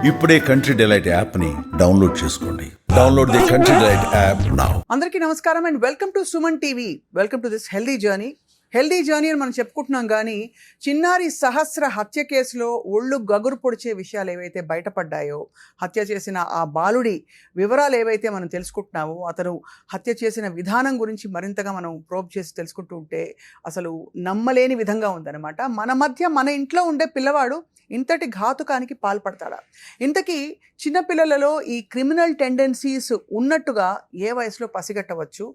ఇప్పుడే country delight app ని download చేసుకోండి. Download the country delight app now. అందరికీ నమస్కారం and welcome to Suman TV. Welcome to this healthy journey అని మనం చెప్పుకుంటున్నాం. కానీ చిన్నారి సహస్ర హత్య కేసులో ఒళ్ళు గగురు పొడిచే విషయాలు ఏవైతే బయటపడ్డాయో, హత్య చేసిన ఆ బాలుడి వివరాలు ఏవైతే మనం తెలుసుకుంటున్నామో, అతను హత్య చేసిన విధానం గురించి మరింతగా మనం ప్రోబ్ చేసి తెలుసుకుంటూ ఉంటే అసలు నమ్మలేని విధంగా ఉందన్నమాట. మన ఇంట్లో ఉండే పిల్లవాడు ఇంతటి ఘాతుకానికి పాల్పడతాడా? ఇంతకీ చిన్నపిల్లలలో ఈ క్రిమినల్ టెండెన్సీస్ ఉన్నట్టుగా ఏ వయసులో పసిగట్టవచ్చు?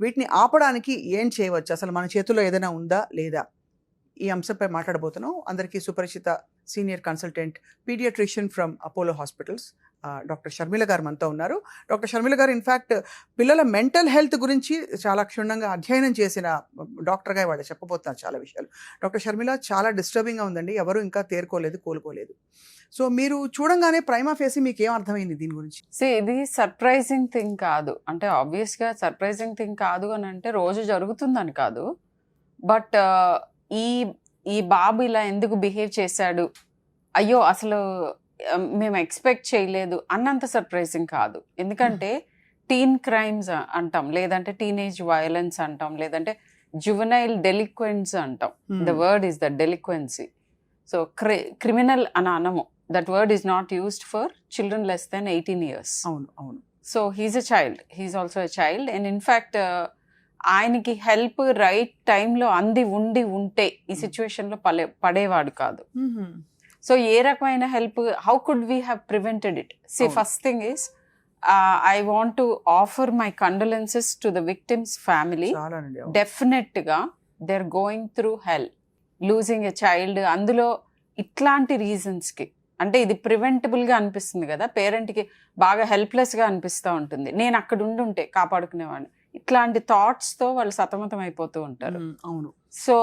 వీటిని ఆపడానికి ఏం చేయవచ్చు? అసలు మన చేతుల్లో ఏదైనా ఉందా లేదా? ఈ అంశంపై మాట్లాడబోతున్నాం. అందరికీ సుపరిచిత senior consultant paediatrician from Apollo hospitals doctor Sharmila గారు మనతో ఉన్నారు. డాక్టర్ షర్మిల గారు ఇన్ఫ్యాక్ట్ పిల్లల మెంటల్ హెల్త్ గురించి చాలా క్షుణ్ణంగా అధ్యయనం చేసిన డాక్టర్గా వాళ్ళు చెప్పబోతున్నారు చాలా విషయాలు. డాక్టర్ షర్మిల, చాలా డిస్టర్బింగ్గా ఉందండి. ఎవరు ఇంకా కోలుకోలేదు. సో మీరు చూడంగానే ప్రైమా ఫేసి మీకు ఏం అర్థమైంది దీని గురించి? ఇది సర్ప్రైజింగ్ థింగ్ కాదు. అంటే ఆబ్వియస్గా సర్ప్రైజింగ్ థింగ్ కాదు అని అంటే రోజు జరుగుతుందని కాదు. బట్ ఈ బాబు ఇలా ఎందుకు బిహేవ్ చేశాడు, అయ్యో అసలు మేము ఎక్స్పెక్ట్ చేయలేదు అన్నంత సర్ప్రైజింగ్ కాదు. ఎందుకంటే టీన్ క్రైమ్స్ అంటాం, లేదంటే టీనేజ్ వయలెన్స్ అంటాం, లేదంటే జువెనైల్ డెలిక్వెన్స్ అంటాం. The word is the delinquency. So criminal అని అనము. That word is not used for children less than 18 years. అవును. So he's a child, he's also a child. And in fact ఆయనకి help right టైంలో ఉంటే ఈ సిచ్యువేషన్లో పడేవాడు కాదు. సో ఏ రకమైన help, how could we have prevented it? First thing is I want to offer my condolences to the victim's family. డెఫినెట్గా they are going through hell, losing a child. అందులో ఇట్లాంటి రీజన్స్కి అంటే ఇది ప్రివెంటబుల్గా అనిపిస్తుంది కదా, పేరెంట్కి బాగా హెల్ప్లెస్గా అనిపిస్తూ ఉంటుంది. నేను అక్కడ ఉండుంటే కాపాడుకునేవాడిని, ఇట్లాంటి థాట్స్తో వాళ్ళు సతమతం అయిపోతూ ఉంటారు. అవును. సో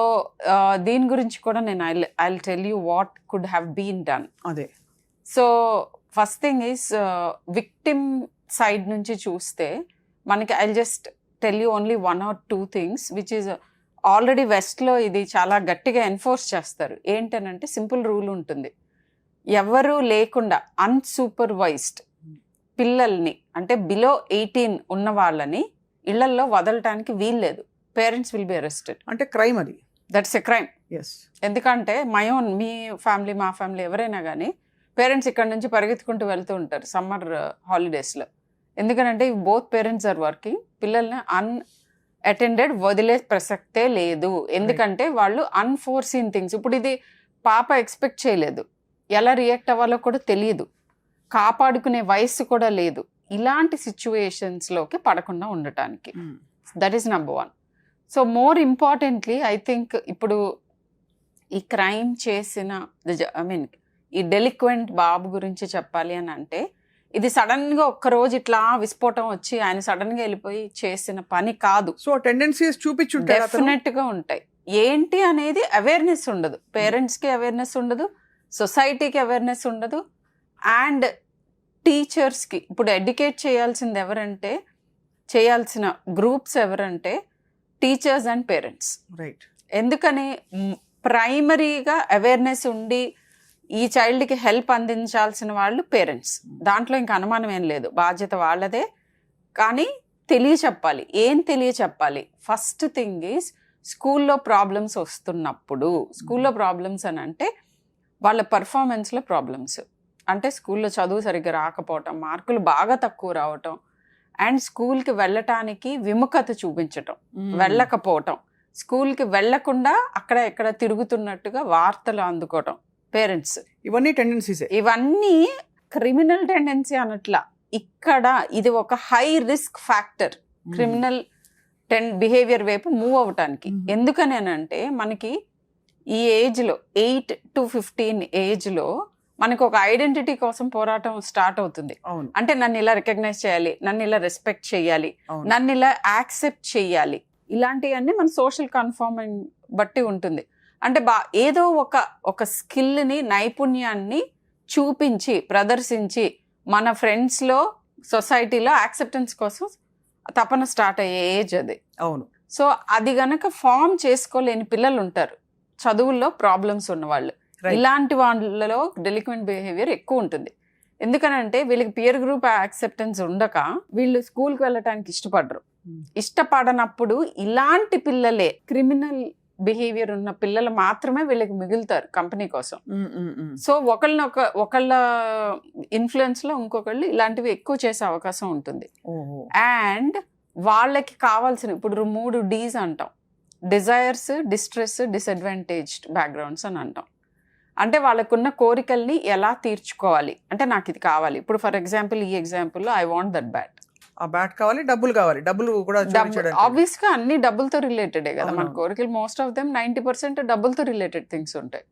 దీని గురించి కూడా నేను I tell you what could have been done. అదే. So first thing is victim side నుంచి చూస్తే మనకి I just tell you only 1 or 2 things which is already వెస్ట్లో ఇది చాలా గట్టిగా ఎన్ఫోర్స్ చేస్తారు. ఏంటనంటే సింపుల్ రూల్ ఉంటుంది, ఎవరు లేకుండా అన్సూపర్వైజ్డ్ పిల్లల్ని అంటే బిలో 18 ఉన్న వాళ్ళని ఇళ్లల్లో వదలటానికి వీల్లేదు. Parents will be arrested. అంటే క్రైమ్ అది. That's a crime. ఎందుకంటే మీ ఫ్యామిలీ, మా ఫ్యామిలీ ఎవరైనా కానీ పేరెంట్స్ ఇక్కడ నుంచి పరిగెత్తుకుంటూ వెళ్తూ ఉంటారు సమ్మర్ హాలిడేస్లో. ఎందుకంటే బోత్ పేరెంట్స్ ఆర్ వర్కింగ్, పిల్లల్ని అటెండెడ్ వదిలే ప్రసక్తే లేదు. ఎందుకంటే వాళ్ళు అన్ఫోర్సీన్ థింగ్స్, ఇప్పుడు ఇది పాప ఎక్స్పెక్ట్ చేయలేదు, ఎలా రియాక్ట్ అవ్వాలో కూడా తెలియదు, కాపాడుకునే వయస్సు కూడా లేదు. ఇలాంటి సిచ్యువేషన్స్లోకి పడకుండా ఉండటానికి that is number 1. So more importantly I think ఇప్పుడు ఈ క్రైమ్ చేసిన ఈ డెలిక్వెంట్ బాబు గురించి చెప్పాలి అని అంటే, ఇది సడన్గా ఒక్కరోజు ఇట్లా విస్ఫోటం వచ్చి ఆయన సడన్గా వెళ్ళిపోయి చేసిన పని కాదు. సో టెండెన్సీస్ చూపించుంటాయి, డెఫినెట్గా ఉంటాయి. ఏంటి అనేది అవేర్నెస్ ఉండదు, పేరెంట్స్కి అవేర్నెస్ ఉండదు, సొసైటీకి అవేర్నెస్ ఉండదు, అండ్ టీచర్స్కి. ఇప్పుడు ఎడ్యుకేట్ చేయాల్సింది ఎవరంటే, చేయాల్సిన గ్రూప్స్ ఎవరంటే టీచర్స్ అండ్ పేరెంట్స్. రైట్. ఎందుకని ప్రైమరీగా అవేర్నెస్ ఉండి ఈ చైల్డ్కి హెల్ప్ అందించాల్సిన వాళ్ళు పేరెంట్స్. దాంట్లో ఇంకా అనుమానం ఏం లేదు, బాధ్యత వాళ్ళదే. కానీ తెలియచెప్పాలి. ఏం తెలియచెప్పాలి? ఫస్ట్ థింగ్ ఈజ్ స్కూల్లో ప్రాబ్లమ్స్ వస్తున్నప్పుడు, స్కూల్లో ప్రాబ్లమ్స్ అని అంటే వాళ్ళ పర్ఫార్మెన్స్లో ప్రాబ్లమ్స్, అంటే స్కూల్లో చదువు సరిగ్గా రాకపోవటం, మార్కులు బాగా తక్కువ రావటం, అండ్ స్కూల్కి వెళ్ళటానికి విముఖత చూపించటం, వెళ్ళకపోవటం, స్కూల్కి వెళ్లకుండా అక్కడ ఎక్కడ తిరుగుతున్నట్టుగా వార్తలు అందుకోవటం పేరెంట్స్. ఇవన్నీ టెండెన్సీసే. ఇవన్నీ క్రిమినల్ టెండెన్సీ అనట్లా. ఇక్కడ ఇది ఒక high risk factor criminal behaviour వైపు మూవ్ అవటానికి. ఎందుకని అంటే మనకి ఈ ఏజ్లో 8 to 15 ఏజ్లో మనకు ఒక ఐడెంటిటీ కోసం పోరాటం స్టార్ట్ అవుతుంది. అంటే నన్ను ఇలా రికగ్నైజ్ చేయాలి, నన్ను ఇలా రెస్పెక్ట్ చేయాలి, నన్ను ఇలా యాక్సెప్ట్ చేయాలి, ఇలాంటివన్నీ మన సోషల్ కన్ఫర్మింగ్ బట్టి ఉంటుంది. అంటే ఏదో ఒక స్కిల్ని, నైపుణ్యాన్ని చూపించి ప్రదర్శించి మన ఫ్రెండ్స్లో, సొసైటీలో యాక్సెప్టెన్స్ కోసం తపన స్టార్ట్ అయ్యే ఏజ్ అది. అవును. సో అది గనక ఫామ్ చేసుకోలేని పిల్లలు ఉంటారు, చదువుల్లో ప్రాబ్లమ్స్ ఉన్నవాళ్ళు. ఇలాంటి వాళ్ళలో డెలిక్వెంట్ బిహేవియర్ ఎక్కువ ఉంటుంది. ఎందుకనంటే వీళ్ళకి పియర్ గ్రూప్ యాక్సెప్టెన్స్ ఉండక వీళ్ళు స్కూల్కి వెళ్ళటానికి ఇష్టపడరు. ఇష్టపడనప్పుడు ఇలాంటి పిల్లలే, క్రిమినల్ బిహేవియర్ ఉన్న పిల్లలు మాత్రమే వీళ్ళకి మిగులుతారు కంపెనీ కోసం. సో ఒకళ్ళ ఇన్ఫ్లుయెన్స్ లో ఇంకొకళ్ళు ఇలాంటివి ఎక్కువ చేసే అవకాశం ఉంటుంది. అండ్ వాళ్ళకి కావాల్సిన ఇప్పుడు 3 Ds అంటాం, డిజైర్స్, డిస్ట్రెస్, డిసడ్వాంటేజ్డ్ బ్యాక్గ్రౌండ్స్ అని అంటాం. అంటే వాళ్ళకున్న కోరికల్ని ఎలా తీర్చుకోవాలి, అంటే నాకు ఇది కావాలి. ఇప్పుడు ఫర్ ఎగ్జాంపుల్ ఈ ఎగ్జాంపుల్లో ఐ వాంట్ దట్ బ్యాట్. ఆ బ్యాట్ కావాలి, డబ్బులు కూడా ఆబ్వియస్ గా అన్ని డబ్బులతో రిలేటెడే కదా మన కోరికలు. మోస్ట్ ఆఫ్ దెమ్ 90% డబ్బులతో రిలేటెడ్ థింగ్స్ ఉంటాయి.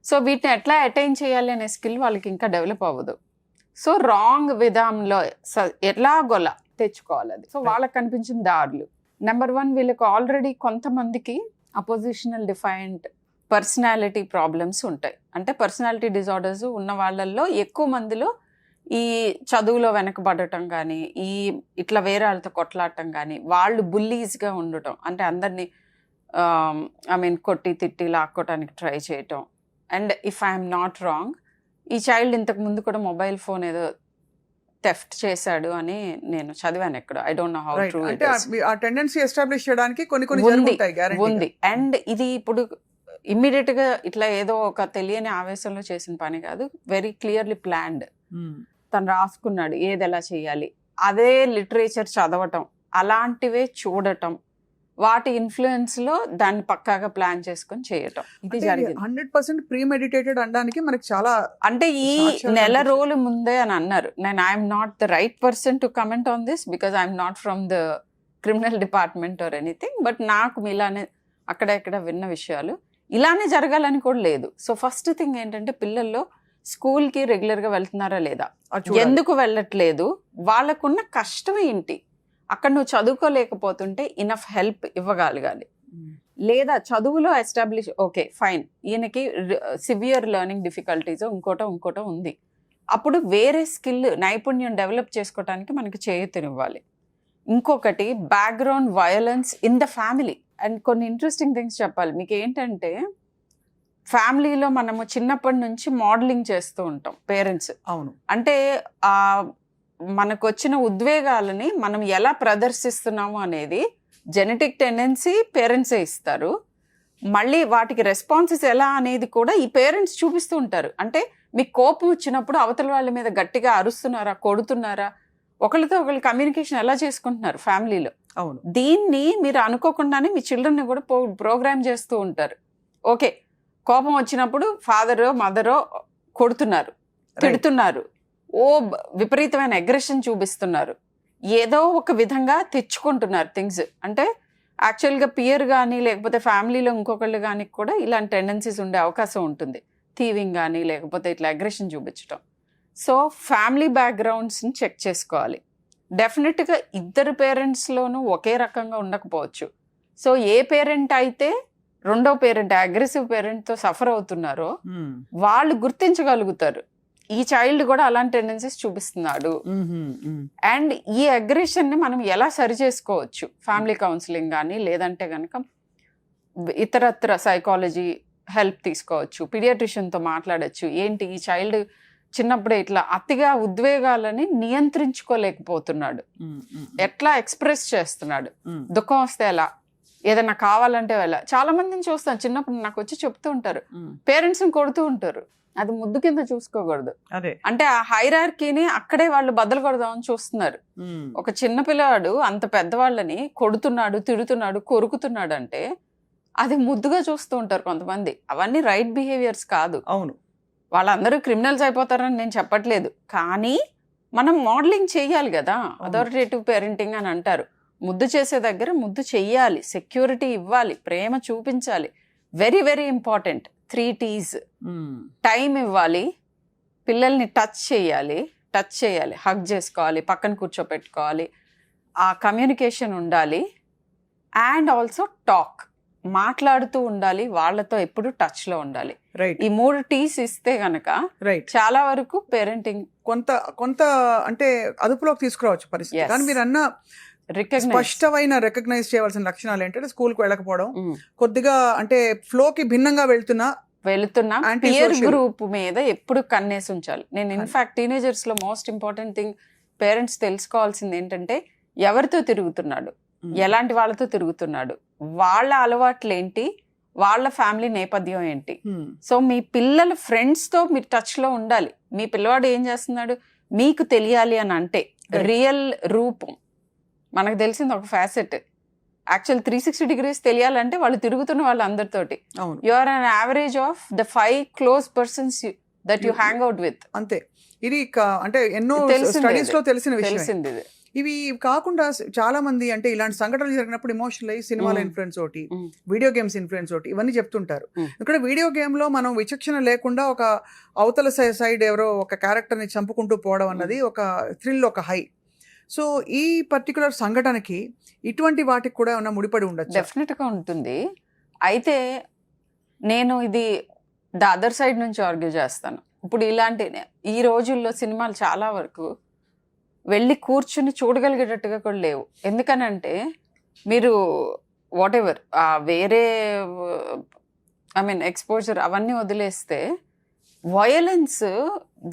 సో వీటిని ఎట్లా అటైన్ చేయాలి అనే స్కిల్ వాళ్ళకి ఇంకా డెవలప్ అవ్వదు. సో రాంగ్ విధానంలో ఎలాగోలా తెచ్చుకోవాలి అది. సో వాళ్ళకి కనిపించిన దారులు, నెంబర్ 1 వీళ్ళకి ఆల్రెడీ కొంతమందికి అపోజిషనల్ డిఫైన్డ్ పర్సనాలిటీ ప్రాబ్లమ్స్ ఉంటాయి. అంటే పర్సనాలిటీ డిజార్డర్స్ ఉన్న వాళ్ళల్లో ఎక్కువ మందిలో ఈ చదువులో వెనకబడటం కానీ, ఈ ఇట్లా వేరే వాళ్ళతో కొట్లాడటం కానీ, వాళ్ళు బుల్లీస్గా ఉండటం, అంటే అందరినీ కొట్టి తిట్టి లాక్కోవటానికి ట్రై చేయటం. And if I'm not wrong, ఈ చైల్డ్ ఇంతకు ముందు కూడా మొబైల్ ఫోన్ ఏదో థెఫ్ట్ చేశాడు అని నేను చదివాను ఎక్కడ. I don't know how true it is. ఆ టెండెన్సీ ఎస్టాబ్లిష్ చేయడానికి కొన్ని ఉంది. అండ్ ఇది ఇప్పుడు ఇమ్మీడియట్ గా ఇట్లా ఏదో ఒక తెలియని ఆవేశంలో చేసిన పని కాదు, వెరీ క్లియర్లీ ప్లాన్డ్. తను రాసుకున్నాడు ఏది ఎలా చేయాలి, అదే లిటరేచర్ చదవటం, అలాంటివే చూడటం, వాటి ఇన్ఫ్లుయెన్స్ లో దాన్ని పక్కాగా ప్లాన్ చేసుకొని చేయటం, ఇది జరిగింది. 100% ప్రీమెడిటేటెడ్ అనడానికి మనకి చాలా, అంటే ఈ నెల రోజుల ముందే అని అన్నారు. నేను I'm not the right person to comment on this because I'm not from the criminal department or anything, but నాకు ఇలానే అక్కడెక్కడ విన్న విషయాలు ఇలానే జరగాలని కూడా లేదు. సో ఫస్ట్ థింగ్ ఏంటంటే పిల్లల్లో స్కూల్కి రెగ్యులర్గా వెళ్తున్నారా లేదా, ఎందుకు వెళ్ళట్లేదు, వాళ్ళకున్న కష్టం ఏంటి, అక్కడ నువ్వు చదువుకోలేకపోతుంటే ఇనఫ్ హెల్ప్ ఇవ్వగలగాలి. లేదా చదువులో ఎస్టాబ్లిష్ ఓకే ఫైన్, ఈయనకి సివియర్ లెర్నింగ్ డిఫికల్టీస్ ఇంకోటో ఉంది, అప్పుడు వేరే స్కిల్ నైపుణ్యం డెవలప్ చేసుకోవటానికి మనకి చేయూతనివ్వాలి. ఇంకొకటి background violence in the family. And కొన్ని ఇంట్రెస్టింగ్ థింగ్స్ చెప్పాలి మీకు ఏంటంటే, ఫ్యామిలీలో మనము చిన్నప్పటి నుంచి మోడలింగ్ చేస్తూ ఉంటాం పేరెంట్స్. అవును, అంటే మనకు వచ్చిన ఉద్వేగాలని మనం ఎలా ప్రదర్శిస్తున్నాము అనేది జెనెటిక్ టెండెన్సీ పేరెంట్సే ఇస్తారు. మళ్ళీ వాటికి రెస్పాన్సెస్ ఎలా అనేది కూడా ఈ పేరెంట్స్ చూపిస్తూ ఉంటారు. అంటే మీకు కోపం వచ్చినప్పుడు అవతల వాళ్ళ మీద గట్టిగా అరుస్తున్నారా, కొడుతున్నారా, ఒకరితో ఒకరు కమ్యూనికేషన్ ఎలా చేసుకుంటున్నారు ఫ్యామిలీలో. అవును, దీన్ని మీరు అనుకోకుండానే మీ చిల్డ్రన్ని కూడా ప్రోగ్రామ్ చేస్తూ ఉంటారు. ఓకే, కోపం వచ్చినప్పుడు ఫాదరో మదరో కొడుతున్నారు, తిడుతున్నారు, విపరీతమైన అగ్రెషన్ చూపిస్తున్నారు, ఏదో ఒక విధంగా తెచ్చుకుంటున్నారు థింగ్స్. అంటే యాక్చువల్గా పియర్ కానీ లేకపోతే ఫ్యామిలీలో ఇంకొకళ్ళు కానీ కూడా ఇలాంటి టెండెన్సీస్ ఉండే అవకాశం ఉంటుంది, థీవింగ్ కానీ లేకపోతే ఇట్లా అగ్రెషన్ చూపించడం. సో ఫ్యామిలీ బ్యాక్గ్రౌండ్స్ని చెక్ చేసుకోవాలి. డెఫినెట్గా ఇద్దరు పేరెంట్స్లోనూ ఒకే రకంగా ఉండకపోవచ్చు. సో ఏ పేరెంట్ అయితే రెండో పేరెంట్ అగ్రెసివ్ పేరెంట్తో సఫర్ అవుతున్నారో వాళ్ళు గుర్తించగలుగుతారు ఈ చైల్డ్ కూడా అలాంటి టెండెన్సీస్ చూపిస్తున్నాడు. అండ్ ఈ అగ్రెషన్ని మనం ఎలా సరి చేసుకోవచ్చు, ఫ్యామిలీ కౌన్సిలింగ్ కానీ లేదంటే కనుక ఇతరత్ర సైకాలజీ హెల్ప్ తీసుకోవచ్చు, పీడియాట్రిషియన్తో మాట్లాడచ్చు. ఏంటి ఈ చైల్డ్ చిన్నప్పుడే ఇట్లా అతిగా ఉద్వేగాలని నియంత్రించుకోలేకపోతున్నాడు, ఎట్లా ఎక్స్ప్రెస్ చేస్తున్నాడు, దుఃఖం వస్తే ఎలా, ఏదైనా కావాలంటే ఎలా. చాలా మందిని చూస్తాను చిన్నప్పుడు నాకు వచ్చి చెప్తూ ఉంటారు పేరెంట్స్ని కొడుతూ ఉంటారు, అది ముద్దు కింద చూసుకోకూడదు. అంటే ఆ హైరార్కీని అక్కడే వాళ్ళు బద్దలు కొడదామని చూస్తున్నారు. ఒక చిన్న పిల్లవాడు అంత పెద్దవాళ్ళని కొడుతున్నాడు, తిడుతున్నాడు, కొరుకుతున్నాడు అంటే అది ముద్దుగా చూస్తూ ఉంటారు కొంతమంది. అవన్నీ రైట్ బిహేవియర్స్ కాదు. అవును, వాళ్ళందరూ క్రిమినల్స్ అయిపోతారని నేను చెప్పట్లేదు, కానీ మనం మోడలింగ్ చెయ్యాలి కదా. అథారిటేటివ్ పేరెంటింగ్ అని అంటారు. ముద్దు చేసే దగ్గర ముద్దు చెయ్యాలి, సెక్యూరిటీ ఇవ్వాలి, ప్రేమ చూపించాలి. Very very important. 3 T's. Time ఇవ్వాలి, పిల్లల్ని టచ్ చేయాలి, హగ్ చేసుకోవాలి, పక్కన కూర్చోపెట్టుకోవాలి, ఆ కమ్యూనికేషన్ ఉండాలి. అండ్ ఆల్సో టాక్, మాట్లాడుతూ ఉండాలి, వాళ్ళతో ఎప్పుడు టచ్ లో ఉండాలి. ఈ 3 T's ఇస్తే గనక చాలా వరకు పేరెంటింగ్ కొంత అంటే అదుపులోకి తీసుకురావచ్చు పరిస్థితి. కానీ మీరు అన్న స్పష్టమైన రికగ్నైజ్ చేయవలసిన లక్షణాలు ఏంటంటే స్కూల్కి వెళ్ళకపోవడం, కొద్దిగా అంటే ఫ్లోకి భిన్నంగా వెళ్తున్నా వెళుతున్న Anti-social. పియర్ గ్రూప్ మీద ఎప్పుడు కన్నేసి ఉంచాలి. నేను ఇన్ఫాక్ట్ టీనేజర్స్ లో మోస్ట్ ఇంపార్టెంట్ థింగ్ పేరెంట్స్ తెలుసుకోవాల్సింది ఏంటంటే ఎవరితో తిరుగుతున్నాడు, ఎలాంటి వాళ్ళతో తిరుగుతున్నాడు, వాళ్ళ అలవాట్లు ఏంటి, వాళ్ళ ఫ్యామిలీ నేపథ్యం ఏంటి. సో మీ పిల్లల ఫ్రెండ్స్తో మీరు టచ్లో ఉండాలి. మీ పిల్లవాడు ఏం చేస్తున్నాడు మీకు తెలియాలి అని అంటే రియల్ రూపం మనకు తెలిసింది ఒక ఫ్యాసెట్. యాక్చువల్ 360 degrees తెలియాలంటే వాళ్ళు తిరుగుతున్న వాళ్ళు అందరితోటి. You are an average of the 5 close persons that you hang out with. అంతే. ఇది అంటే ఎన్నో స్టడీస్ లో తెలిసిన విషయం. ఇవి కాకుండా చాలా మంది అంటే ఇలాంటి సంఘటనలు జరిగినప్పుడు ఎమోషనల్ అయ్యి సినిమాల ఇన్ఫ్లుయెన్స్ ఒకటి, వీడియో గేమ్స్ ఇన్ఫ్లుయెన్స్ ఒకటి, ఇవన్నీ చెప్తుంటారు. ఇక్కడ వీడియో గేమ్ లో మనం విచక్షణ లేకుండా ఒక అవతల సైడ్ ఎవరో ఒక క్యారెక్టర్ ని చంపుకుంటూ పోవడం అన్నది ఒక థ్రిల్, ఒక హై. సో ఈ పర్టికులర్ సంఘటనకి ఇటువంటి వాటికి కూడా ఏమన్నా ముడిపడి ఉండొచ్చు? డెఫినెట్ గా ఉంటుంది. అయితే నేను ఇది ద అదర్ సైడ్ నుంచి ఆర్గ్యూ చేస్తాను. ఇప్పుడు ఇలాంటి ఈ రోజుల్లో సినిమాలు చాలా వరకు వెళ్ళి కూర్చుని చూడగలిగేటట్టుగా కూడా లేవు. ఎందుకనంటే మీరు వాట్ ఎవర్ వేరే ఎక్స్పోజర్ అవన్నీ వదిలేస్తే వయలెన్స్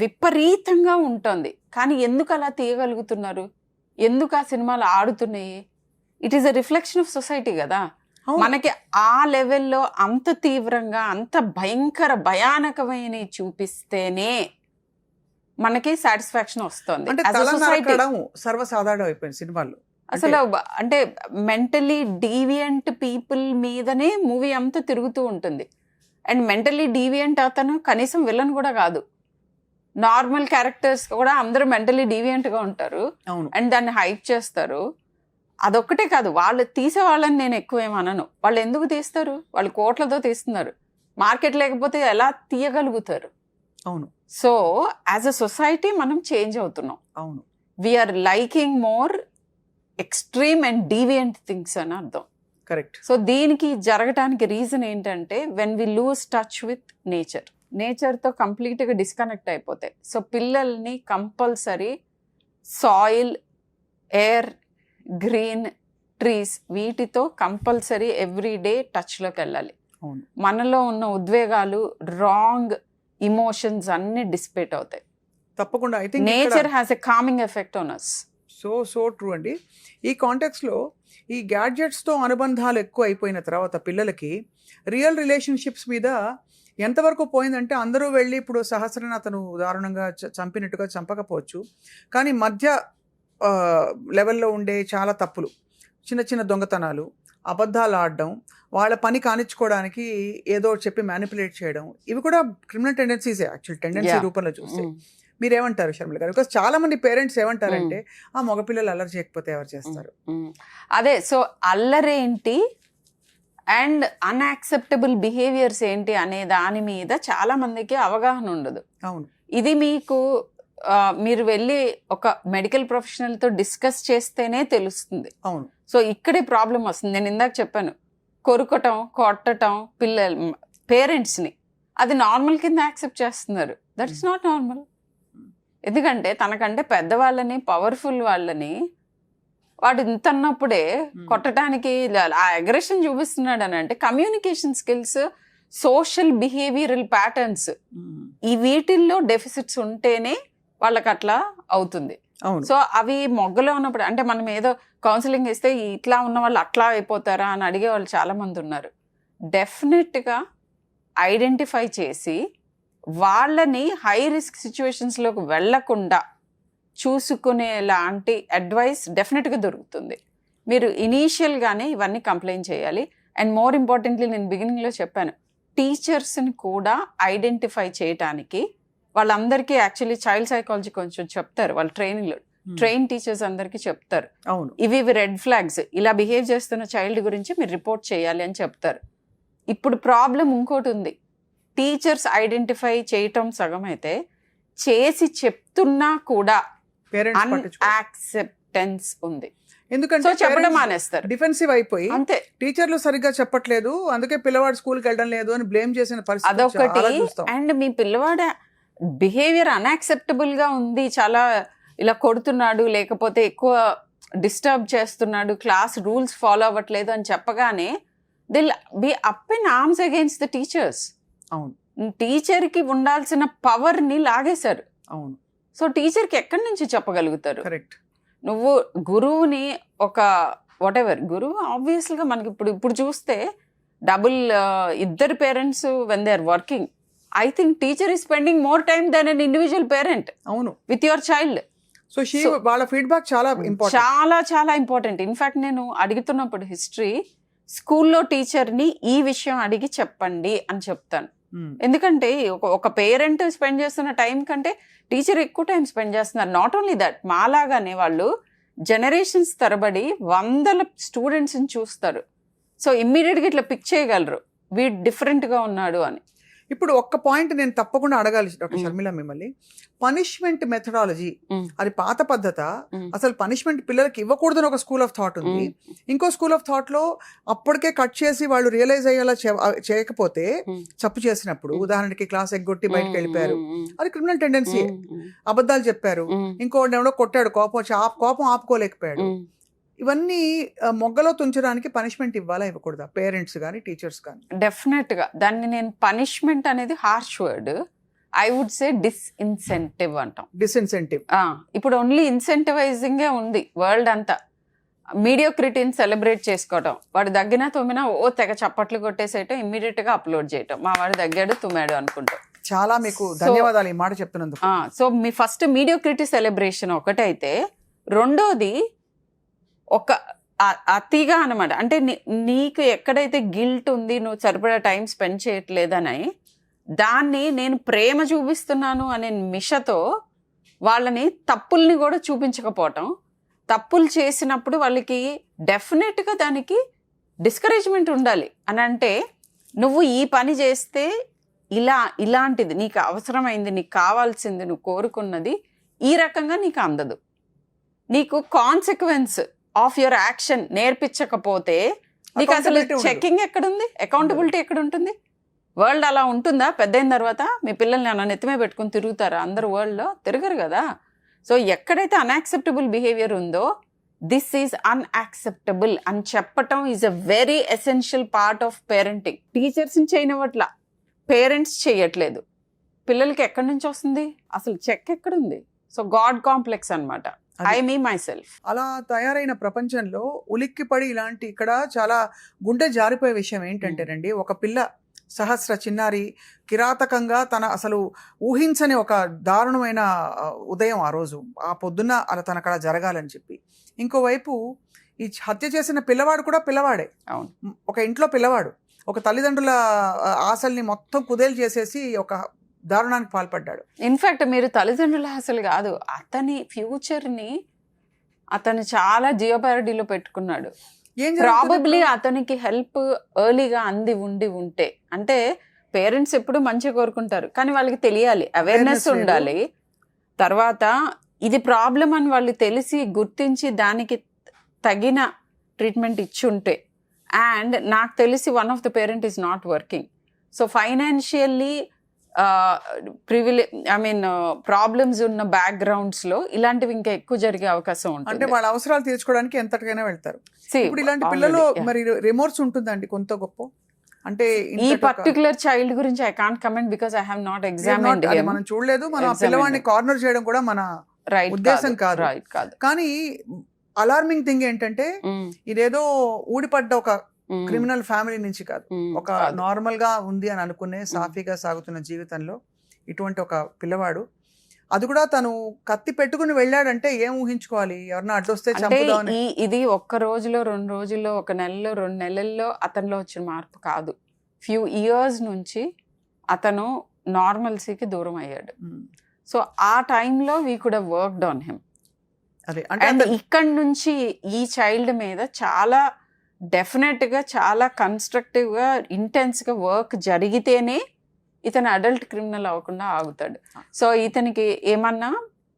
విపరీతంగా ఉంటుంది. కానీ ఎందుకు అలా తీయగలుగుతున్నారు, ఎందుకు ఆ సినిమాలు ఆడుతున్నాయి? It is a reflection of society కదా. మనకి ఆ లెవెల్లో అంత తీవ్రంగా అంత భయానకమైన చూపిస్తేనే మనకి సాటిస్ఫాక్షన్ వస్తుంది. సర్వసాధారణం అయిపోయింది సినిమాలు. అసలు అంటే మెంటలీ డీవియంట్ పీపుల్ మీదనే మూవీ అంతా తిరుగుతూ ఉంటుంది. అండ్ మెంటలీ డీవియంట్ అతను కనీసం విలన్ కూడా కాదు, నార్మల్ క్యారెక్టర్స్ కూడా అందరూ మెంటలీ డీవియంట్ గా ఉంటారు అండ్ దాన్ని హైప్ చేస్తారు. అదొక్కటే కాదు, వాళ్ళు తీసే వాళ్ళని నేను ఎక్కువేమనను. వాళ్ళు ఎందుకు తీస్తారు? వాళ్ళు కోట్లతో తీస్తున్నారు. మార్కెట్ లేకపోతే ఎలా తీయగలుగుతారు? అవును. సో యాజ్ అ సొసైటీ మనం చేంజ్ అవుతున్నాం. అవును. We're liking more extreme and deviant things అని అర్థం. కరెక్ట్. సో దీనికి జరగటానికి రీజన్ ఏంటంటే when we lose touch with నేచర్తో కంప్లీట్గా డిస్కనెక్ట్ అయిపోతాయి. సో పిల్లల్ని compulsory soil, air, green, trees వీటితో కంపల్సరీ ఎవ్రీడే టచ్లోకి వెళ్ళాలి. మనలో ఉన్న ఉద్వేగాలు, రాంగ్ ఇమోషన్స్ అన్ని డిస్పేట్ అవుతాయి. తప్పకుండా. I think nature has a calming effect on us. So true అండి. ఈ కాంటెక్స్లో ఈ గ్యాడ్జెట్స్తో అనుబంధాలు ఎక్కువ అయిపోయిన తర్వాత పిల్లలకి రియల్ రిలేషన్షిప్స్ మీద ఎంతవరకు పోయిందంటే అందరూ వెళ్ళి ఇప్పుడు సహస్రని అతను దారుణంగా చంపినట్టుగా చంపకపోవచ్చు, కానీ మధ్య లెవెల్లో ఉండే చాలా తప్పులు, చిన్న చిన్న దొంగతనాలు, అబద్ధాలు ఆడడం, వాళ్ళ పని కానిచ్చుకోవడానికి ఏదో చెప్పి మ్యానిపులేట్ చేయడం, ఇవి కూడా క్రిమినల్ టెండెన్సీసే యాక్చువల్ టెండెన్సీ రూపంలో చూస్తే. మీరేమంటారు షర్మిల గారు? బికాస్ చాలా మంది పేరెంట్స్ ఏమంటారంటే ఆ మగపిల్లలు అల్లరి చేయకపోతే ఎవరు చేస్తారు? అదే. సో అల్లరేంటి అండ్ అన్యాక్సెప్టబుల్ బిహేవియర్స్ ఏంటి అనే దాని మీద చాలా మందికి అవగాహన ఉండదు. అవును. ఇది మీకు మీరు వెళ్ళి ఒక మెడికల్ ప్రొఫెషనల్తో డిస్కస్ చేస్తేనే తెలుస్తుంది. అవును. సో ఇక్కడే ప్రాబ్లం వస్తుంది. నేను ఇందాక చెప్పాను, కొరుకటం, కొట్టటం పిల్లలు పేరెంట్స్ని, అది నార్మల్ కింద యాక్సెప్ట్ చేస్తున్నారు. That is not normal. ఎందుకంటే తనకంటే పెద్దవాళ్ళని, పవర్ఫుల్ వాళ్ళని వాడు ఇంత అన్నప్పుడే కొట్టడానికి ఆ అగ్రెషన్ చూపిస్తున్నాడు అని అంటే communication skills, social behavioural patterns ఈ వీటిల్లో డెఫిసిట్స్ ఉంటేనే వాళ్ళకి అట్లా అవుతుంది. సో అవి మొగ్గలో ఉన్నప్పుడు అంటే మనం ఏదో కౌన్సిలింగ్ ఇస్తే ఇట్లా ఉన్న వాళ్ళు అట్లా అయిపోతారా అని అడిగే వాళ్ళు చాలా మంది ఉన్నారు. డెఫినెట్గా ఐడెంటిఫై చేసి వాళ్ళని హై రిస్క్ సిచ్యువేషన్స్లోకి వెళ్లకుండా చూసుకునే లాంటి అడ్వైస్ డెఫినెట్గా దొరుకుతుంది. మీరు ఇనీషియల్గానే ఇవన్నీ కంప్లైంట్ చేయాలి. అండ్ మోర్ ఇంపార్టెంట్లీ నేను బిగినింగ్లో చెప్పాను, టీచర్స్ని కూడా ఐడెంటిఫై చేయటానికి వాళ్ళందరికీ యాక్చువల్లీ చైల్డ్ సైకాలజీ కొంచెం చెప్తారు వాళ్ళు ట్రైనింగ్లో. ట్రైన్ టీచర్స్ అందరికీ చెప్తారు, ఇవి రెడ్ ఫ్లాగ్స్, ఇలా బిహేవ్ చేస్తున్న చైల్డ్ గురించి మీరు రిపోర్ట్ చేయాలి అని చెప్తారు. ఇప్పుడు ప్రాబ్లం ఇంకోటి ఉంది, టీచర్స్ ఐడెంటిఫై చేయటం సగం అయితే చేసి చెప్తున్నా కూడా అన్యాక్సెప్టెన్స్ ఉంది. ఎందుకంటే చెప్పడం మానేస్తారు, డిఫెన్సివ్ అయిపోయి అంతే, టీచర్లు సరిగ్గా చెప్పట్లేదు అందుకే పిల్లవాడు స్కూల్కి వెళ్ళడం లేదు అని బ్లేమ్ చేసిన పరిస్థితి అదొకటి. అండ్ మీ పిల్లవాడు బిహేవియర్ అన్యాక్సెప్టబుల్ గా ఉంది, చాలా ఇలా కొడుతున్నాడు, లేకపోతే ఎక్కువ డిస్టర్బ్ చేస్తున్నాడు, క్లాస్ రూల్స్ ఫాలో అవ్వట్లేదు అని చెప్పగానే they'll be up in arms against the teachers. అవును. టీచర్కి ఉండాల్సిన పవర్ని లాగేశారు. అవును, సో టీచర్కి ఎక్కడి నుంచి చెప్పగలుగుతారు? కరెక్ట్. నువ్వు గురువుని ఒక వాటెవర్ గురువు ఆబ్వియస్గా మనకి ఇప్పుడు చూస్తే ఇద్దరు parents when they are working, I think teacher is spending more time than an individual parent అవును, విత్ యువర్ చైల్డ్. సో వాళ్ళ ఫీడ్బ్యాక్ చాలా ఇంపార్టెంట్, చాలా చాలా ఇంపార్టెంట్. ఇన్ఫాక్ట్ నేను అడుగుతున్నప్పుడు హిస్టరీ స్కూల్లో టీచర్ని ఈ విషయం అడిగి చెప్పండి అని చెప్తాను. ఎందుకంటే ఒక పేరెంట్ స్పెండ్ చేస్తున్న టైం కంటే టీచర్ ఎక్కువ టైం స్పెండ్ చేస్తున్నారు. నాట్ ఓన్లీ దట్, మాలాగానే వాళ్ళు జనరేషన్స్ తరబడి వందల స్టూడెంట్స్ని చూస్తారు. సో ఇమ్మీడియట్గా ఇట్లా పిక్ చేయగలరు వీడు డిఫరెంట్గా ఉన్నాడు అని. ఇప్పుడు ఒక్క పాయింట్ నేను తప్పకుండా అడగాలి డాక్టర్ షర్మిల మిమ్మల్ని. పనిష్మెంట్ మెథడాలజీ అది పాత పద్ధత, అసలు పనిష్మెంట్ పిల్లలకి ఇవ్వకూడదని ఒక స్కూల్ ఆఫ్ థాట్ ఉంది. ఇంకో స్కూల్ ఆఫ్ థాట్ లో అప్పటికే కట్ చేసి వాళ్ళు రియలైజ్ అయ్యేలా చేయకపోతే తప్పు చేసినప్పుడు, ఉదాహరణకి క్లాస్ ఎగ్గొట్టి బయటకు వెళ్ళిపోయారు, అది క్రిమినల్ టెండెన్సీ. అబద్ధాలు చెప్పారు, ఇంకోటి ఎవడో కొట్టాడు, కోపం ఆపుకోలేకపోయాడు. ఇవన్నీ మొగ్గలో తుంచడానికి పనిష్మెంట్ ఇవ్వాలా ఇవ్వకూడదా పేరెంట్స్ కానీ టీచర్స్ కానీ? డెఫినెట్గా దాన్ని నేను పనిష్మెంట్ అనేది harsh word, I would say disincentive అంటాం. డిస్ఇన్సెంటివ్. ఇప్పుడు ఓన్లీ ఇన్సెంటివైజింగే ఉంది వరల్డ్ అంతా. మీడియోక్రిటీని సెలబ్రేట్ చేసుకోవటం, వాడు దగ్గినా తుమ్మినా తెగ చప్పట్లు కొట్టేసేయటం, ఇమ్మీడియట్గా అప్లోడ్ చేయటం, మా వాడు దగ్గాడు తుమ్మాడు అనుకుంటాం. చాలా మీకు ధన్యవాదాలు ఈ మాట చెప్తున్నందుకు. సో మీ ఫస్ట్ మీడియోక్రిటీ సెలబ్రేషన్ ఒకటైతే, రెండోది ఒక అతిగా అనమాట. అంటే నీకు ఎక్కడైతే గిల్ట్ ఉంది, నువ్వు సరిపడా టైం స్పెండ్ చేయట్లేదని, దాన్ని నేను ప్రేమ చూపిస్తున్నాను అనే మిషతో వాళ్ళని తప్పుల్ని కూడా చూపించకపోవటం. తప్పులు చేసినప్పుడు వాళ్ళకి డెఫినెట్గా దానికి డిస్కరేజ్మెంట్ ఉండాలి. అని అంటే నువ్వు ఈ పని చేస్తే ఇలాంటిది నీకు అవసరమైంది, నీకు కావాల్సింది, నువ్వు కోరుకున్నది ఈ రకంగా నీకు అందదు. నీకు కాన్సిక్వెన్స్ ఆఫ్ యువర్ యాక్షన్ నేర్పించకపోతే నీకు అసలు చెకింగ్ ఎక్కడుంది, అకౌంటబిలిటీ ఎక్కడ ఉంటుంది? వరల్డ్ అలా ఉంటుందా? పెద్దయిన తర్వాత మీ పిల్లల్ని అలా నెత్తిమే పెట్టుకుని తిరుగుతారా? అందరు వరల్డ్లో తిరగరు కదా. సో ఎక్కడైతే అన్యాక్సెప్టబుల్ బిహేవియర్ ఉందో, దిస్ ఈజ్ అన్యాక్సెప్టబుల్ అని చెప్పటం is a very essential part of parenting. టీచర్స్ని చేయనివట్ల, పేరెంట్స్ చేయట్లేదు, పిల్లలకి ఎక్కడి నుంచి వస్తుంది? అసలు చెక్ ఎక్కడుంది? సో గాడ్ కాంప్లెక్స్ అనమాట. I me myself. అలా తయారైన ప్రపంచంలో ఉలిక్కిపడి ఇలాంటి ఇక్కడ చాలా గుండె జారిపోయే విషయం ఏంటంటేనండి, ఒక పిల్ల సహస్ర చిన్నారి కిరాతకంగా తన అసలు ఊహించని ఒక దారుణమైన ఉదయం ఆ రోజు, ఆ పొద్దున్న అలా తనకు అలా జరగాలని చెప్పి. ఇంకోవైపు ఈ హత్య చేసిన పిల్లవాడు కూడా పిల్లవాడే, ఒక ఇంట్లో పిల్లవాడు, ఒక తల్లిదండ్రుల ఆశల్ని మొత్తం కుదేలు చేసేసి ఒక దారుణానికి పాల్పడ్డాడు. ఇన్ఫాక్ట్ మీరు తల్లిదండ్రుల అసలు కాదు, అతని ఫ్యూచర్ని అతను చాలా జియోపారిటీలో పెట్టుకున్నాడు. ప్రాబబ్లీ అతనికి హెల్ప్ ఎర్లీగా ఉంటే, అంటే పేరెంట్స్ ఎప్పుడు మంచిగా కోరుకుంటారు, కానీ వాళ్ళకి తెలియాలి, అవేర్నెస్ ఉండాలి. తర్వాత ఇది ప్రాబ్లం అని వాళ్ళు తెలిసి గుర్తించి దానికి తగిన ట్రీట్మెంట్ ఇచ్చి ఉంటే. అండ్ నాకు తెలిసి one of the parent is not working, so financially problems ఉన్న బ్యాక్గ్రౌండ్స్ లో ఇలాంటివి ఇంకా ఎక్కువ జరిగే అవకాశం ఉంటుంది. అంటే వాళ్ళ అవసరాలు తీర్చుకోవడానికి ఎంతటికైనా వెళ్తారు. ఇప్పుడు ఇలాంటి పిల్లలు మరి రిమోర్స్ ఉంటుందండి కొంత గొప్ప. అంటే ఈ పర్టికులర్ చైల్డ్ గురించి I can't comment because I have not examined him. మనం చూడలేదు, మన పిల్లవాడిని కార్నర్ చేయడం కూడా మన ఉద్దేశం కాదు. కానీ అలార్మింగ్ థింగ్ ఏంటంటే ఇదేదో ఊడిపడ్డ ఒక క్రిమినల్ ఫ్యామిలీ నుంచి కాదు, ఒక నార్మల్ గా ఉంది అని అనుకునే సాఫీగా సాగుతున్న జీవితంలో ఇటువంటి ఒక పిల్లవాడు, అది కూడా తను కత్తి పెట్టుకుని వెళ్ళాడంటే ఏం ఊహించుకోవాలి? ఎవరన్నా అడ్డొస్తే చంపుదామని. ఇది ఒక్క రోజులో, 2 రోజుల్లో, 1 నెలలో, 2 నెలల్లో అతనిలో వచ్చిన మార్పు కాదు. ఫ్యూ ఇయర్స్ నుంచి అతను నార్మల్సీకి దూరం అయ్యాడు. సో ఆ టైంలో we could have worked on him. And ఇక్కడి నుంచి ఈ చైల్డ్ మీద చాలా డెఫినెట్గా చాలా కన్స్ట్రక్టివ్గా ఇంటెన్స్గా వర్క్ జరిగితేనే ఇతను అడల్ట్ క్రిమినల్ అవ్వకుండా ఆగుతాడు. సో ఇతనికి ఏమన్నా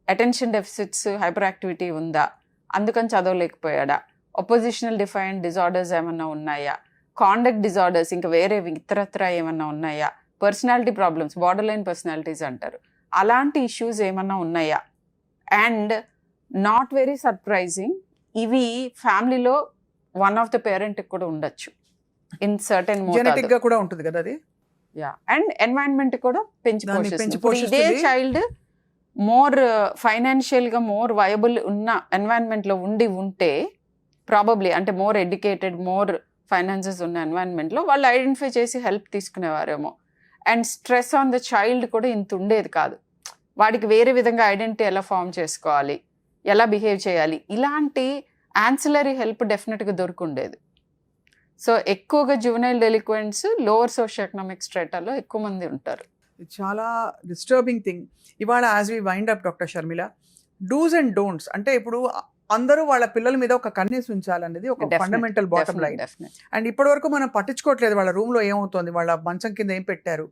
అటెన్షన్ డెఫిసిట్స్, హైపర్ యాక్టివిటీ ఉందా, అందుకని చదవలేకపోయాడా, ఒపోజిషనల్ డిఫైన్డ్ డిజార్డర్స్ ఏమన్నా ఉన్నాయా, కాండక్ట్ డిజార్డర్స్ ఇంకా వేరే ఇతరత్ర ఏమన్నా ఉన్నాయా, personality problems, border line personalities అంటారు, అలాంటి ఇష్యూస్ ఏమన్నా ఉన్నాయా. అండ్ నాట్ వెరీ సర్ప్రైజింగ్, ఇవి ఫ్యామిలీలో వన్ ఆఫ్ ద పేరెంట్ కూడా ఉండొచ్చు, ఇన్ సర్టెన్ జెనెటిక్ గా కూడా ఉంటుంది కదా అది. అండ్ ఎన్వైరన్మెంట్ కూడా పెంచి దాన్ని పెంచి పోషిస్తుంది. ఇదే పోషిస్తుంది. చైల్డ్ మోర్ ఫైనాన్షియల్ గా మోర్ వయబుల్ ఉన్న ఎన్వైరన్మెంట్ లో ఉంటే ప్రాబబ్లీ అంటే మోర్ ఎడ్యుకేటెడ్ మోర్ ఫైనాన్సెస్ ఉన్న ఎన్వైరన్మెంట్ లో వాళ్ళు ఐడెంటిఫై చేసి హెల్ప్ తీసుకునేవారేమో. And stress on the child కూడా ఇంత ఉండేది కాదు. వాడికి వేరే విధంగా ఐడెంటిటీ ఎలా ఫామ్ చేసుకోవాలి, ఎలా బిహేవ్ చేయాలి, ఇలాంటి యాన్సిలరీ హెల్ప్ డెఫినెట్గా దొరుకుండేది. సో ఎక్కువగా juvenile delinquents lower socio economic స్ట్రేటాలో ఎక్కువ మంది ఉంటారు. ఇది చాలా డిస్టర్బింగ్ థింగ్. ఇవాళ as we wind up doctor Sharmila, dos and don'ts అంటే ఇప్పుడు అందరూ వాళ్ళ పిల్లల మీద ఒక కన్నేసి ఉంచాలనేది ఒక ఫండమెంటల్ బాటమ్ లైన్. అండ్ ఇప్పటి వరకు మనం పట్టించుకోవట్లేదు వాళ్ళ రూమ్లో ఏమవుతుంది, వాళ్ళ మంచం కింద ఏం పెట్టారు,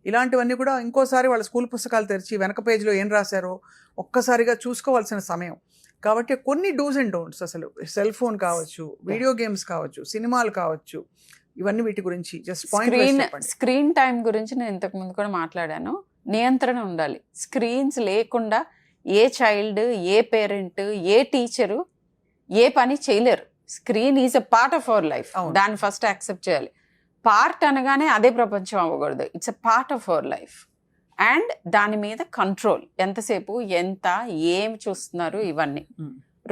ఇలాంటివన్నీ కూడా ఇంకోసారి వాళ్ళ స్కూల్ పుస్తకాలు తెరిచి వెనక పేజీలో ఏం రాశారో ఒక్కసారిగా చూసుకోవాల్సిన సమయం. కాబట్టి కొన్ని డూస్ అండ్ డోంట్స్, అసలు సెల్ ఫోన్ కావచ్చు, వీడియో గేమ్స్ కావచ్చు, సినిమాలు కావచ్చు, ఇవన్నీ వీటి గురించి జస్ట్ స్క్రీన్ టైం గురించి నేను ఇంతకు ముందు కూడా మాట్లాడాను. నియంత్రణ ఉండాలి. స్క్రీన్స్ లేకుండా ఏ చైల్డ్, ఏ పేరెంట్, ఏ టీచరు ఏ పని చేయలేరు. Screen is a part of our life. దాన్ని ఫస్ట్ యాక్సెప్ట్ చేయాలి. పార్ట్ అనగానే అదే ప్రపంచం అవ్వకూడదు. It's a part of our life. And దాని మీద కంట్రోల్, ఎంతసేపు ఎంత ఏం చూస్తున్నారు ఇవన్నీ.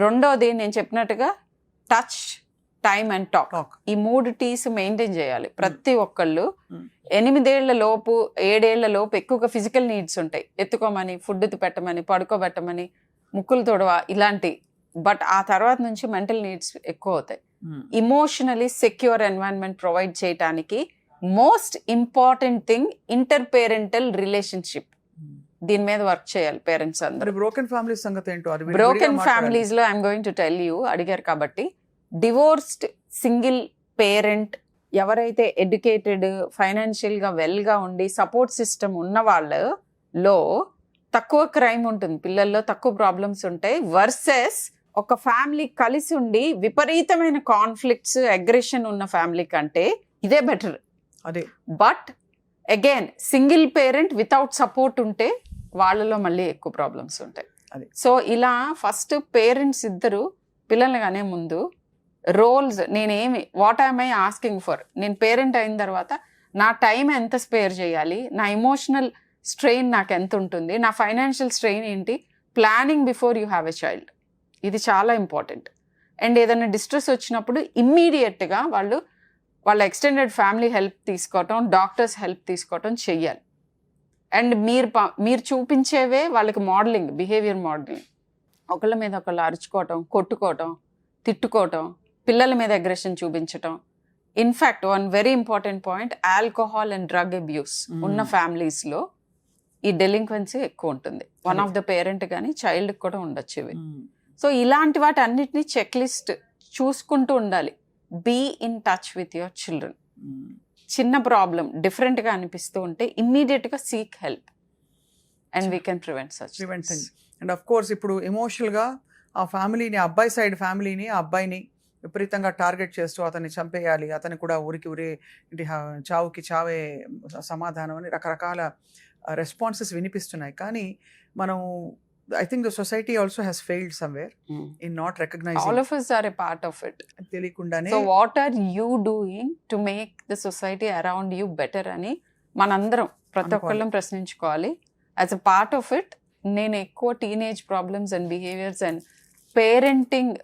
రెండోది నేను చెప్పినట్టుగా టచ్, టైమ్ అండ్ టాక్, ఈ 3 T's మెయింటైన్ చేయాలి ప్రతి ఒక్కళ్ళు. 8 ఏళ్ల లోపు 7 ఏళ్ల లోపు ఎక్కువగా ఫిజికల్ నీడ్స్ ఉంటాయి. ఎత్తుకోమని, ఫుడ్ పెట్టమని, పడుకోబెట్టమని, ముక్కులు తొడవ ఇలాంటి. బట్ ఆ తర్వాత నుంచి మెంటల్ నీడ్స్ ఎక్కువ అవుతాయి. ఇమోషనలీ సెక్యూర్ ఎన్వైరన్మెంట్ ప్రొవైడ్ చేయడానికి most important thing inter parental relationship. దీని మీద వర్క్ చేయాలి పేరెంట్స్ అందరూ. బ్రోకెన్ ఫ్యామిలీస్ సంగతి ఏంటో, బ్రోకెన్ ఫ్యామిలీస్ లో I'm going to tell you, అడిగారు కాబట్టి, డివోర్స్డ్ సింగిల్ పేరెంట్ ఎవరైతే ఎడ్యుకేటెడ్, ఫైనాన్షియల్ గా వెల్ గా ఉండి సపోర్ట్ సిస్టమ్ ఉన్న వాళ్ళలో తక్కువ క్రైమ్ ఉంటుంది, పిల్లల్లో తక్కువ ప్రాబ్లమ్స్ ఉంటాయి. వర్సెస్ ఒక ఫ్యామిలీ కలిసి ఉండి విపరీతమైన కాన్ఫ్లిక్ట్స్, అగ్రెషన్ ఉన్న ఫ్యామిలీ కంటే ఇదే బెటర్. అదే. But again single parent without support ఉంటే వాళ్ళలో మళ్ళీ ఎక్కువ ప్రాబ్లమ్స్ ఉంటాయి. సో ఇలా ఫస్ట్ పేరెంట్స్ ఇద్దరు పిల్లలు అనే ముందు రోల్స్, నేనేమి, what I'm I asking for, నేను పేరెంట్ అయిన తర్వాత నా టైం ఎంత స్పేర్ చేయాలి, నా ఇమోషనల్ స్ట్రెయిన్ నాకు ఎంత ఉంటుంది, నా ఫైనాన్షియల్ స్ట్రెయిన్ ఏంటి, planning before you have a child. ఇది చాలా ఇంపార్టెంట్. అండ్ ఏదైనా డిస్ట్రెస్ వచ్చినప్పుడు ఇమ్మీడియట్గా వాళ్ళ ఎక్స్టెండెడ్ ఫ్యామిలీ హెల్ప్ తీసుకోవటం, డాక్టర్స్ హెల్ప్ తీసుకోవటం చెయ్యాలి. అండ్ మీరు చూపించేవే వాళ్ళకి మోడలింగ్, బిహేవియర్ మోడలింగ్. ఒకళ్ళ మీద ఒకళ్ళు అరుచుకోవటం, కొట్టుకోవటం, తిట్టుకోవటం, పిల్లల మీద అగ్రెషన్ చూపించటం. In fact one very important point, alcohol and drug abuse ఉన్న ఫ్యామిలీస్లో ఈ డెలింక్వెన్సీ ఎక్కువ ఉంటుంది. వన్ ఆఫ్ ద పేరెంట్ కానీ చైల్డ్కి కూడా ఉండొచ్చు ఇవి. సో ఇలాంటి వాటి అన్నిటినీ చెక్ లిస్ట్ చూసుకుంటూ ఉండాలి. Be in touch with your children. చిన్న ప్రాబ్లం డిఫరెంట్గా అనిపిస్తూ ఉంటే ఇమ్మీడియట్గా seek help and we can prevent such. And of course ఇప్పుడు ఎమోషనల్గా ఆ ఫ్యామిలీని, అబ్బాయి సైడ్ ఫ్యామిలీని, ఆ అబ్బాయిని విపరీతంగా టార్గెట్ చేస్తూ అతన్ని చంపేయాలి, అతన్ని కూడా ఊరికి చావుకి చావే సమాధానం అని రకరకాల రెస్పాన్సెస్ వినిపిస్తున్నాయి. కానీ మనం I think the society also has failed somewhere in not recognizing. All of us are a part of it. తెలియకుండానే. So what are you doing to make the society around you better అని మనందరం ప్రతి ఒక్కళ్ళం ప్రశ్నించుకోవాలి. As a part of it, నేను ఎక్కువ teenage problems and behaviours and parenting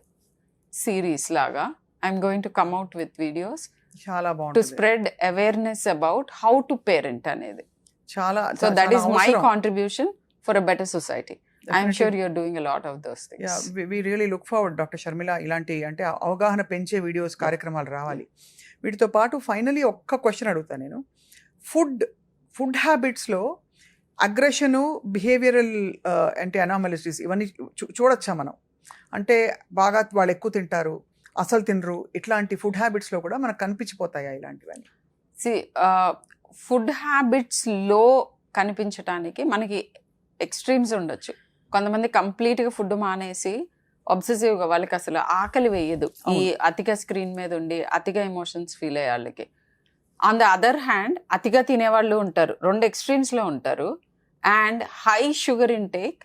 series లాగా I'm going to come out with videos చాలా బాగుంటుంది to spread awareness about how to parent అనేది. చాలా. So that is my contribution for a better society. I'm sure you're doing a lot of those things. Yeah, we really look forward, Dr. Sharmila, ఇలాంటి అంటే అవగాహన పెంచే videos, కార్యక్రమాలు రావాలి. వీటితో పాటు ఫైనలీ ఒక్క క్వశ్చన్ అడుగుతాను నేను. ఫుడ్ హ్యాబిట్స్లో అగ్రెషను, బిహేవియరల్ అంటే అనామలిటీస్ ఇవన్నీ చూడొచ్చా మనం? అంటే బాగా వాళ్ళు ఎక్కువ తింటారు, అసలు తినరు, ఇట్లాంటి ఫుడ్ హ్యాబిట్స్లో కూడా మనకు కనిపించిపోతాయా ఇలాంటివన్నీ? ఫుడ్ హ్యాబిట్స్లో కనిపించడానికి మనకి ఎక్స్ట్రీమ్స్ ఉండొచ్చు. కొంతమంది కంప్లీట్గా ఫుడ్ మానేసి అబ్సెసివ్గా వాళ్ళకి అసలు ఆకలి వేయదు, ఈ అతిగా స్క్రీన్ మీద ఉండి అతిగా ఎమోషన్స్ ఫీల్ అయ్యే వాళ్ళకి. ఆన్ ద అదర్ హ్యాండ్ అతిగా తినేవాళ్ళు ఉంటారు, 2 ఎక్స్ట్రీమ్స్లో ఉంటారు. And high sugar intake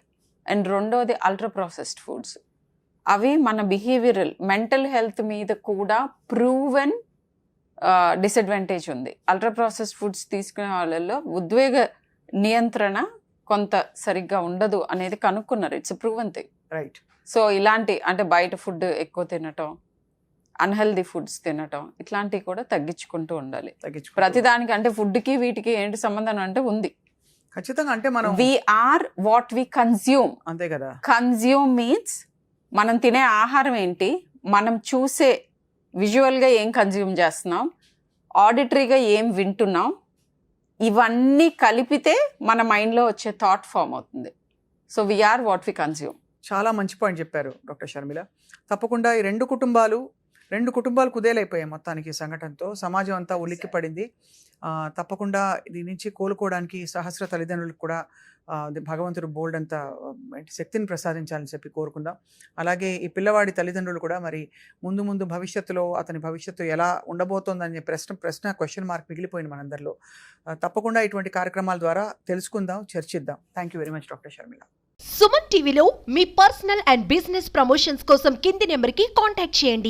and రెండోది అల్ట్రా ప్రాసెస్డ్ ఫుడ్స్. అవి మన బిహేవియరల్, మెంటల్ హెల్త్ మీద కూడా ప్రూవెన్ డిసడ్వాంటేజ్ ఉంది. అల్ట్రా ప్రాసెస్ ఫుడ్స్ తీసుకునే వాళ్ళల్లో ఉద్వేగ నియంత్రణ కొంత సరిగ్గా ఉండదు అనేది కనుక్కున్నారు. It's proven thing. Right. So ఇలాంటి అంటే బయట ఫుడ్ ఎక్కువ తినటం, అన్హెల్దీ ఫుడ్స్ తినటం, ఇట్లాంటివి కూడా తగ్గించుకుంటూ ఉండాలి. ప్రతిదానికి అంటే ఫుడ్కి వీటికి ఏంటి సంబంధం అంటే ఉంది ఖచ్చితంగా. అంటే మనం వీఆర్ వాట్ వి కన్జ్యూమ్. అంతే కదా. కన్జ్యూమ్ మీన్స్ మనం తినే ఆహారం ఏంటి, మనం చూసే విజువల్గా ఏం కన్జ్యూమ్ చేస్తున్నాం, ఆడిటరీగా ఏం వింటున్నాం, ఇవన్నీ కలిపితే మన మైండ్లో వచ్చే థాట్ ఫామ్ అవుతుంది. So we are what we consume. చాలా మంచి పాయింట్ చెప్పారు డాక్టర్ షర్మిల. తప్పకుండా ఈ రెండు కుటుంబాలు కుదేలైపోయాయి మొత్తానికి ఈ సంఘటనతో. సమాజం అంతా ఉలిక్కి పడింది. తప్పకుండా దీని నుంచి కోలుకోవడానికి సహస్ర తల్లిదండ్రులకు కూడా భగవంతుడు బోల్డ్ అంత శక్తిని ప్రసాదించాలని చెప్పి కోరుకుందాం. అలాగే ఈ పిల్లవాడి తల్లిదండ్రులు కూడా మరి ముందు భవిష్యత్తులో అతని భవిష్యత్తు ఎలా ఉండబోతోందనే ప్రశ్న క్వశ్చన్ మార్క్ మిగిలిపోయింది మనందరిలో. తప్పకుండా ఇటువంటి కార్యక్రమాల ద్వారా తెలుసుకుందాం, చర్చిద్దాం. Thank you very much doctor Sharmila. Suman టీవీలో మీ పర్సనల్ అండ్ బిజినెస్ ప్రమోషన్స్ కోసం కింది నెంబర్కి కాంటాక్ట్ చేయండి.